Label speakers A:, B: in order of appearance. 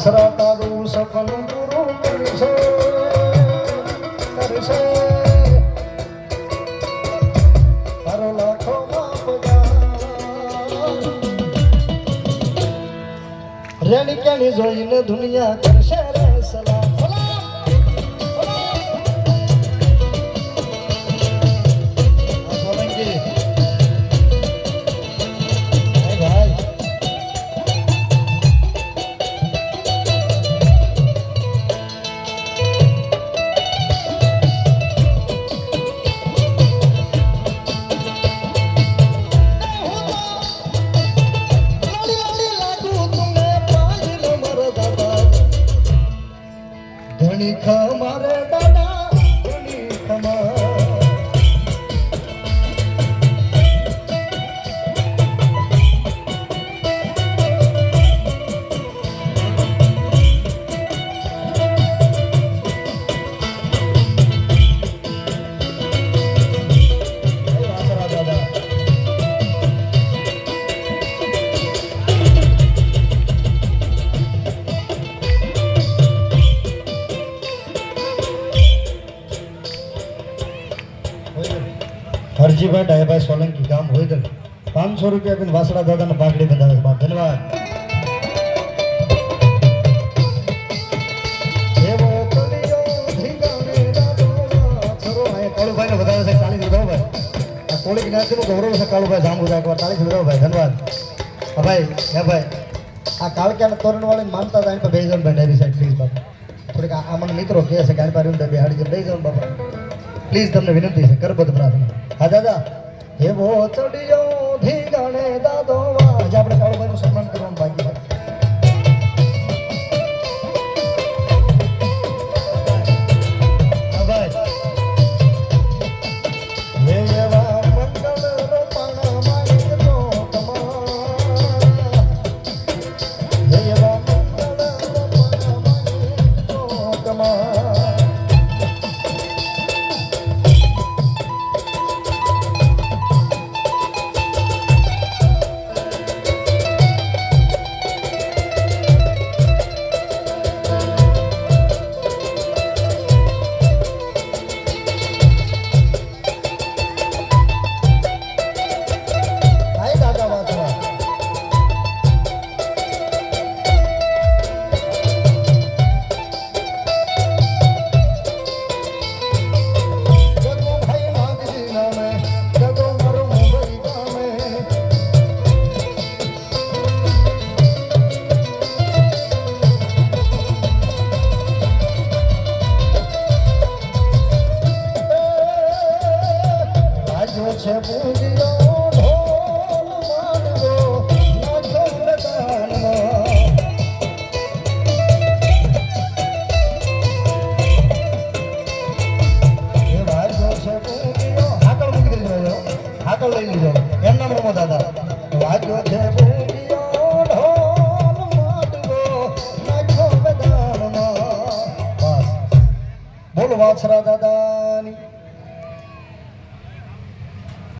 A: વાસરા તારું સફળ પૂરું કરશે તારો લાખો રેણી ક્યાંની જોઈને દુનિયા કરશે રે સલામ ખમારે દાદા ધણી ખમા હરજીભાઈ ડાયભાઈ સોલંકી ગામ હોય તો 500 રૂપિયા આપીને વાસડા દાદાને પાઘડી બંધાવે છે. ધન્યવાદ. કાળુભાઈને વધારે છે 40 વધારો ભાઈ. આ કોળી જ્ઞાતિનું ગૌરવ છે કાળુભાઈ જાંબુદા એકવાર 40 વધારો ભાઈ. ધન્યવાદ. હા ભાઈ હે ભાઈ આ કાળક્યાના તોરણ વાળીને માનતા હતા એની પર બેસી જાવ ભાઈ ડાયરી સાઈડ પ્લીઝ બાપા. થોડીક આ મને મિત્રો કહે છે કે આની પર બે હાડી બેસી જાવ બાપા પ્લીઝ તમને વિનંતી છે કરબદ્ધ પ્રાર્થના. હા દાદા એવો ચડિયો ધીગાણે દાદો વાજ આપણે કાળુભાઈનું સન્માન કરવાનું બાકી છે. છે પૂજ્યો ઢોલ માંડવો નાચો મેદાનમાં એ વાજો છે પૂજ્યો હાકળ મૂકી દીધો હાકળ લઈ લીધો એમ નામ રમો દાદા વાજો છે પૂજ્યો ઢોલ માંડવો નાચો મેદાનમાં બસ બોલો વાછરા દાદા